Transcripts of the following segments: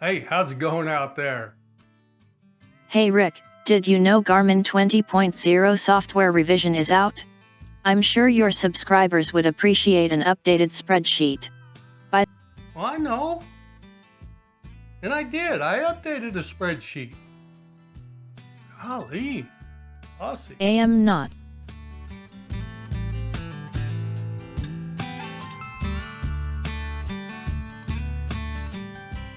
Hey, how's it going out there? Hey Rick, did you know Garmin 20.0 software revision is out? I'm sure your subscribers would appreciate an updated spreadsheet. Well, I know. And I did. I updated the spreadsheet. Golly. Awesome. Am not.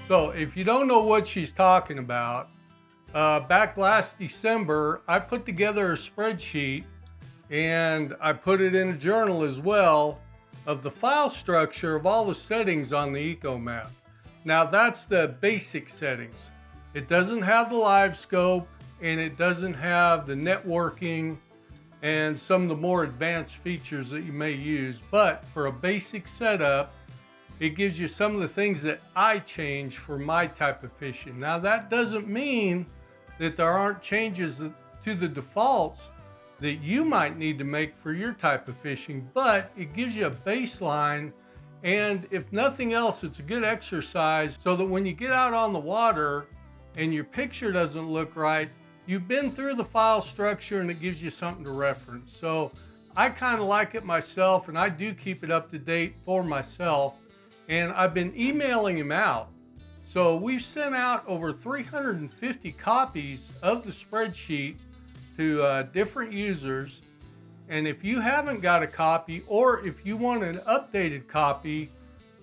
So if you don't know what she's talking about, back last December, I put together a spreadsheet and I put it in a journal as well of the file structure of all the settings on the ECHOMAP. Now that's the basic settings. It doesn't have the live scope and it doesn't have the networking and some of the more advanced features that you may use. But for a basic setup, it gives you some of the things that I change for my type of fishing. Now that doesn't mean that there aren't changes to the defaults that you might need to make for your type of fishing, but it gives you a baseline, and if nothing else, it's a good exercise so that when you get out on the water and your picture doesn't look right, you've been through the file structure and it gives you something to reference. So I kind of like it myself, and I do keep it up to date for myself. And I've been emailing him out. So we've sent out over 350 copies of the spreadsheet to different users. And if you haven't got a copy, or if you want an updated copy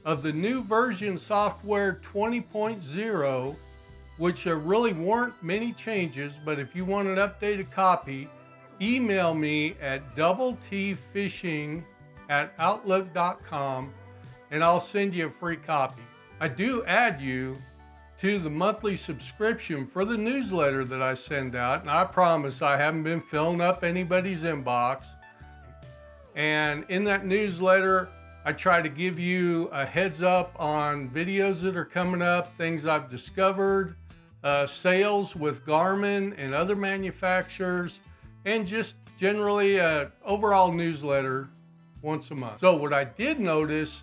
of the new version software 20.0, which there really weren't many changes, but if you want an updated copy, email me at doubletfishing@outlook.com. and I'll send you a free copy. I do add you to the monthly subscription for the newsletter that I send out, and I promise I haven't been filling up anybody's inbox. And in that newsletter, I try to give you a heads up on videos that are coming up, things I've discovered, sales with Garmin and other manufacturers, and just generally an overall newsletter once a month. So what I did notice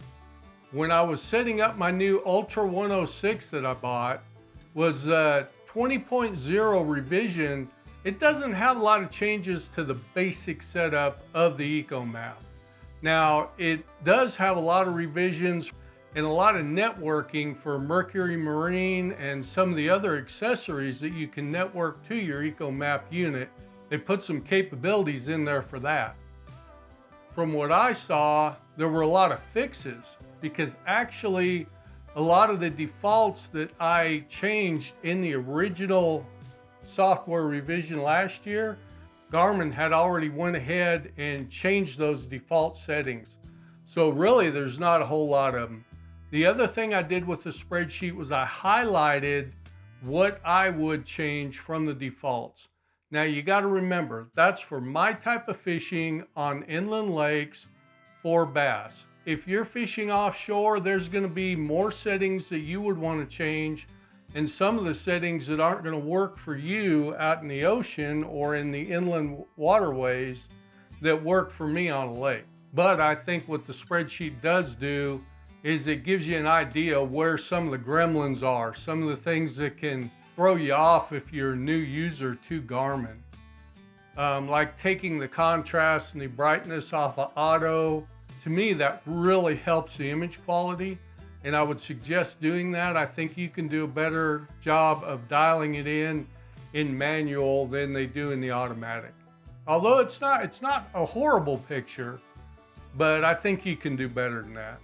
when I was setting up my new Ultra 106 that I bought was 20.0 revision. It doesn't have a lot of changes to the basic setup of the ECHOMAP. Now, it does have a lot of revisions and a lot of networking for Mercury Marine and some of the other accessories that you can network to your ECHOMAP unit. They put some capabilities in there for that. From what I saw, there were a lot of fixes, because actually a lot of the defaults that I changed in the original software revision last year, Garmin had already went ahead and changed those default settings. So really there's not a whole lot of them. The other thing I did with the spreadsheet was I highlighted what I would change from the defaults. Now you got to remember, that's for my type of fishing on inland lakes for bass. If you're fishing offshore, there's going to be more settings that you would want to change, and some of the settings that aren't going to work for you out in the ocean or in the inland waterways that work for me on a lake. But I think what the spreadsheet does do is it gives you an idea where some of the gremlins are, some of the things that can throw you off if you're a new user to Garmin. Like taking the contrast and the brightness off of auto. To me, that really helps the image quality, and I would suggest doing that. I think you can do a better job of dialing it in manual than they do in the automatic. Although it's not a horrible picture, but I think you can do better than that.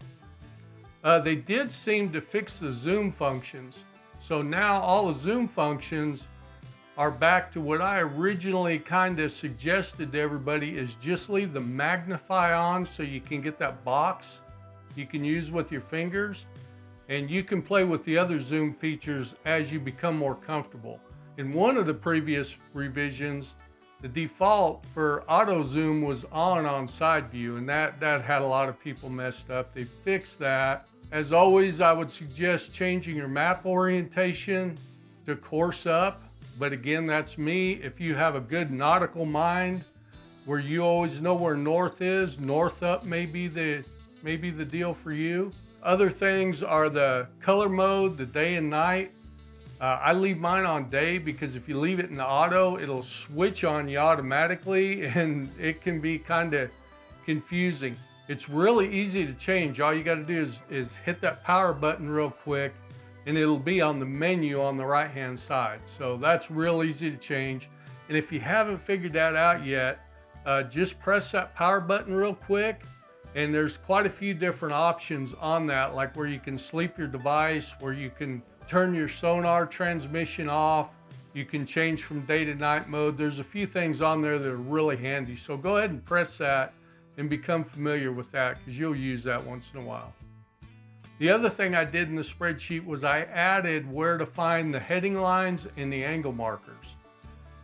They did seem to fix the zoom functions. So now all the zoom functions are back to what I originally kind of suggested to everybody, is just leave the magnify on so you can get that box you can use with your fingers, and you can play with the other zoom features as you become more comfortable. In one of the previous revisions, the default for auto zoom was on side view, and that had a lot of people messed up. They fixed that. As always, I would suggest changing your map orientation to course up. But again, that's me. If you have a good nautical mind where you always know where north is, north up may be the deal for you. Other things are the color mode, the day and night. I leave mine on day because if you leave it in auto, it'll switch on you automatically and it can be kind of confusing. It's really easy to change. All you got to do is hit that power button real quick and it'll be on the menu on the right hand side. So that's real easy to change. And if you haven't figured that out yet, just press that power button real quick. And there's quite a few different options on that, like where you can sleep your device, where you can turn your sonar transmission off. You can change from day to night mode. There's a few things on there that are really handy. So go ahead and press that and become familiar with that because you'll use that once in a while. The other thing I did in the spreadsheet was I added where to find the heading lines and the angle markers,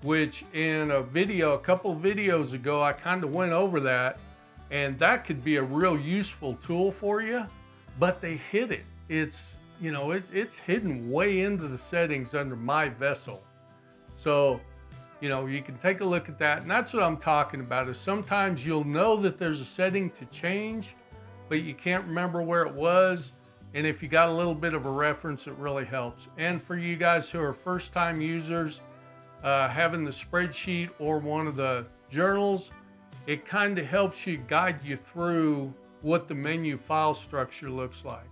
which in a couple videos ago, I kind of went over that, and that could be a real useful tool for you, but they hid it. It's hidden way into the settings under My Vessel. So, you can take a look at that. And that's what I'm talking about, is sometimes you'll know that there's a setting to change, but you can't remember where it was. And if you got a little bit of a reference, it really helps. And for you guys who are first-time users, having the spreadsheet or one of the journals, it kind of helps you guide you through what the menu file structure looks like.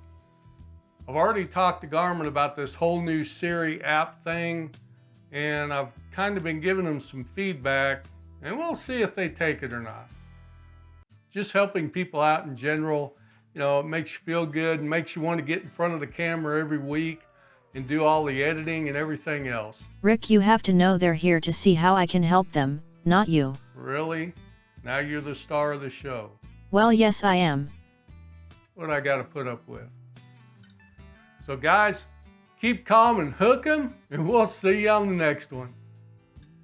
I've already talked to Garmin about this whole new Siri app thing, and I've kind of been giving them some feedback, and we'll see if they take it or not. Just helping people out in general, it makes you feel good and makes you want to get in front of the camera every week and do all the editing and everything else. Rick, you have to know they're here to see how I can help them, not you. Really? Now you're the star of the show. Well, yes, I am. What I got to put up with. So guys, keep calm and hook 'em, and we'll see you on the next one.